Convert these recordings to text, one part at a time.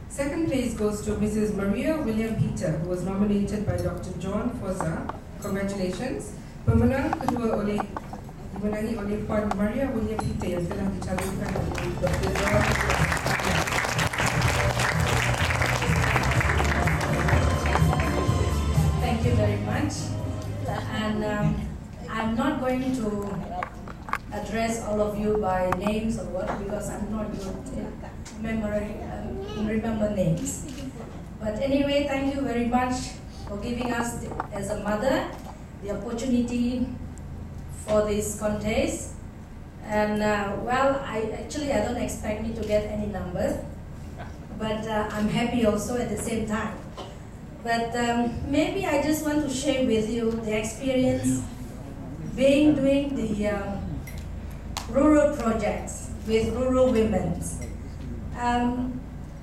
Second place goes to Mrs. Maria William Peter, who was nominated by Dr. John Fosa. Congratulations. Pemenang kedua dimenangi oleh Puan Maria William Peter yang telah dicalonkan oleh Dr. John Fosa. Thank you very much. And I'm not going to address all of you by names or what, because I'm not good in remember names. But anyway, thank you very much for giving us, as a mother, the opportunity for this contest. And well, I don't expect me to get any numbers, but I'm happy also at the same time. But maybe I just want to share with you the experience doing the rural projects with rural women.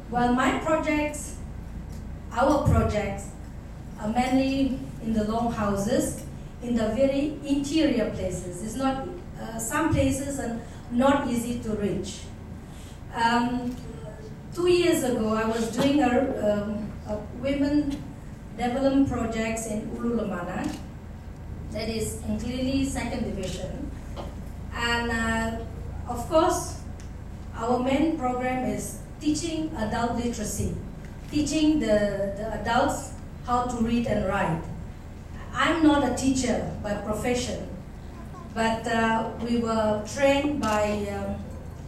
Well, my projects, our projects, are mainly in the long houses, in the very interior places. It's not, some places are not easy to reach. 2 years ago, I was doing a women development projects in Ulu Lemana, that is in Klili 2nd Division. And of course, our main program is teaching adult literacy, teaching the adults how to read and write. I'm not a teacher by profession, but we were trained by,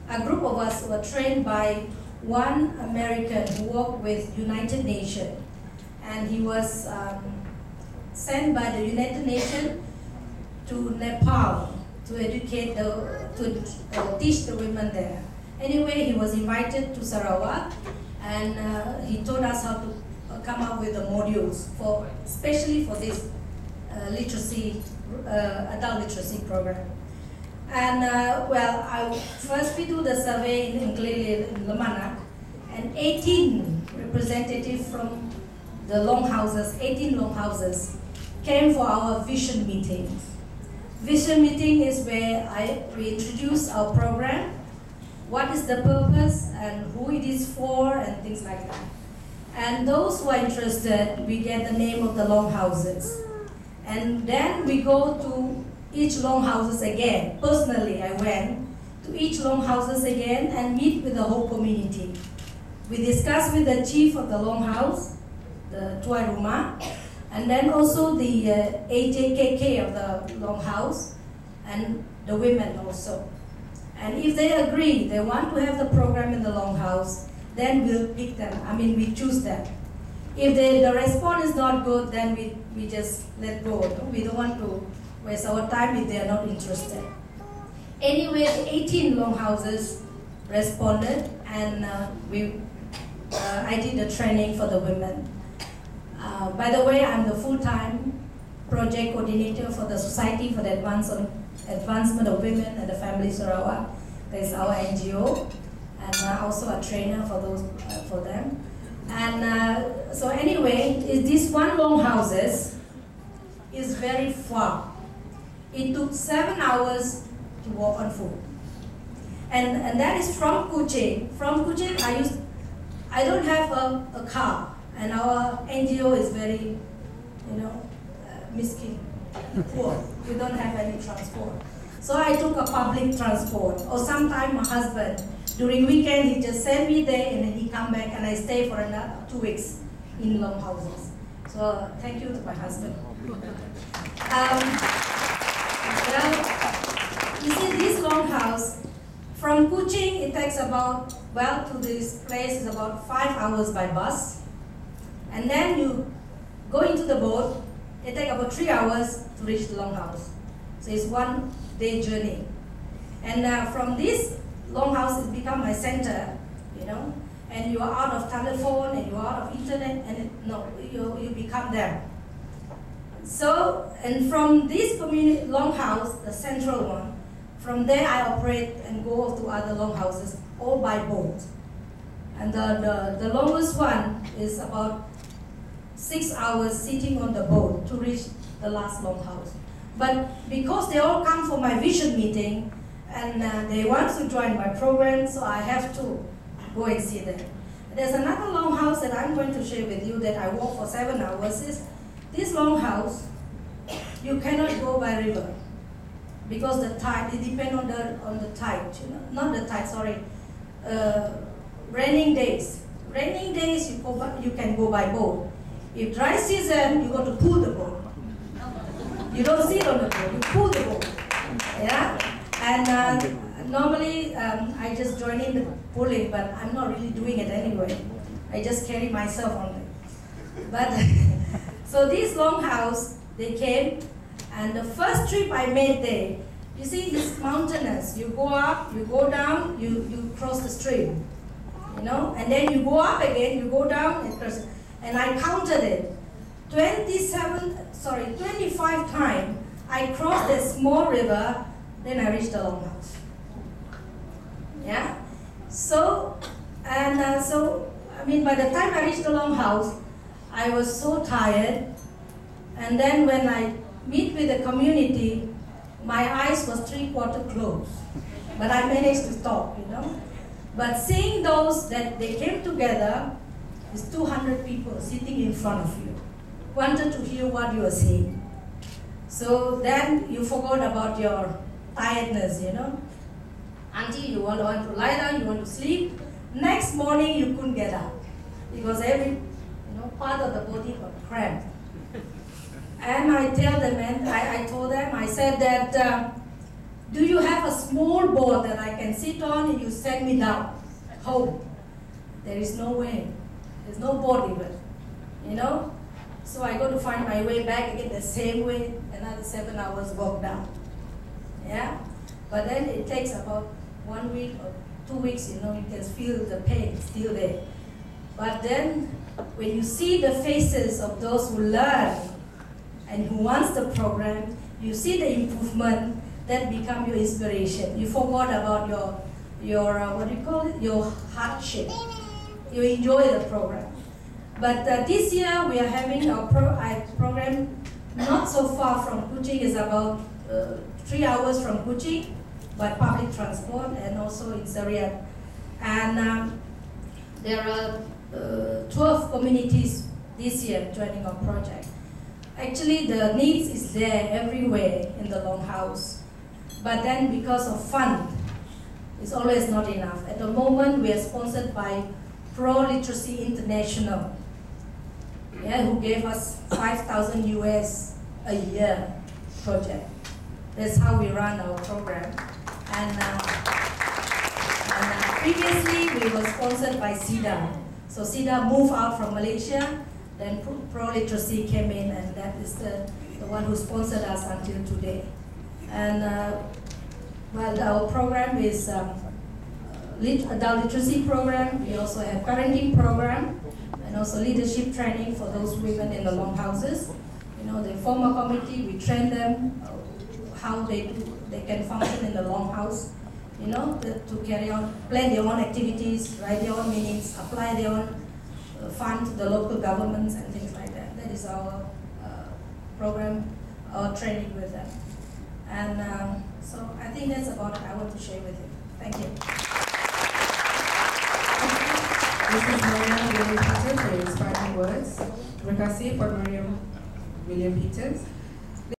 a group of us were trained by one American who worked with United Nations, and he was sent by the United Nations to Nepal to educate to teach the women there. Anyway, he was invited to Sarawak, and he told us how to come up with the modules for, especially for this literacy, adult literacy program. And well, first we do the survey in Lemana, and 18 representatives from the long houses, 18 long houses, came for our vision meeting. Vision meeting is where we introduce our program, what is the purpose and who it is for and things like that. And those who are interested, we get the name of the long houses. And then we go to each long houses again. Personally, I went to each long houses again and meet with the whole community. We discuss with the chief of the long house, the Tuan Rumah, and then also the AJKK of the long house, and the women also. And if they agree, they want to have the program in the long house, then we'll pick them, we choose them. If the response is not good, then we just let go. We don't want to waste our time if they are not interested. Anyway, the 18 long houses responded, and I did the training for the women. By the way, I'm the full-time project coordinator for the Society for the Advancement of Women and the Family Sarawak. That's our NGO, and also a trainer for them. And so anyway, this one long houses is very far. It took 7 hours to walk on foot. And that is from Kuching. From Kuching, I don't have a car, and our NGO is very, miskin, poor. We don't have any transport. So I took a public transport, or sometimes my husband, during weekend, he just sent me there and then he come back and I stay for another 2 weeks in long houses. So thank you to my husband. Well, you see this long house, from Kuching it takes about, to this place is about 5 hours by bus. And then you go into the boat, it takes about 3 hours to reach the long house. So it's 1 day journey. And from this long house, it become my center, and you are out of telephone and you are out of internet, and you become them. So, and from this community long house, the central one, from there I operate and go to other long houses, all by boat. And the longest one is about 6 hours sitting on the boat to reach the last long house. But because they all come for my vision meeting, and they want to join my program, so I have to go and see them. there's another longhouse that I'm going to share with you that I walked for 7 hours. This longhouse, you cannot go by river because the tide, it depends on the tide, you know, not the tide, sorry, raining days. Raining days you can go by boat. If dry season, you got to pull the boat. You don't sit on the boat, you pull the boat. Yeah? And normally I just join in the pulling, but I'm not really doing it anyway. I just carry myself on it. But so this longhouse, they came, and the first trip I made there, you see it's mountainous. You go up, you go down, you cross the stream. You know, and then you go up again, you go down, and cross. And I counted it. 25 times I crossed a small river, then I reached the longhouse. Yeah? So, I mean, by the time I reached the longhouse, I was so tired. And then when I meet with the community, my eyes was 3/4 closed. But I managed to talk, you know. But seeing those that they came together, is 200 people sitting in front of you, wanted to hear what you are saying. So then you forgot about your tiredness, you know. Until you want to lie down, you want to sleep. Next morning you couldn't get up because every part of the body got cramped. And I told them, I said that, do you have a small boat that I can sit on and you send me down home? There is no way. There's no boat even, you know? So I got to find my way back again the same way, another 7 hours walk down. Yeah? But then it takes about 1 week or 2 weeks, you know, you can feel the pain still there. But then when you see the faces of those who learn and who wants the program, you see the improvement, that become your inspiration. You forgot about your what do you call it? Your hardship. You enjoy the program. But this year we are having our program not so far from Kuching. It's about 3 hours from Kuching by public transport and also in Seriat. And there are 12 communities this year joining our project. Actually, the needs is there everywhere in the longhouse. But then because of fund, it's always not enough. At the moment, we are sponsored by Pro Literacy International, yeah, who gave us 5,000 US a year project. That's how we run our program. And previously, we were sponsored by SIDA. So SIDA moved out from Malaysia, then Pro Literacy came in, and that is the one who sponsored us until today. And well, our program is adult literacy program. We also have parenting program and also leadership training for those women in the longhouses. You know, they form a committee. We train them how they can function in the longhouse. You know, to carry on, plan their own activities, write their own minutes, apply their own fund to the local governments and things like that. That is our program, our training with them. And so I think that's about what I want to share with you. Thank you. Mrs. Mariam William Peters for your inspiring words. Terima kasih Puan Mariam William Peters.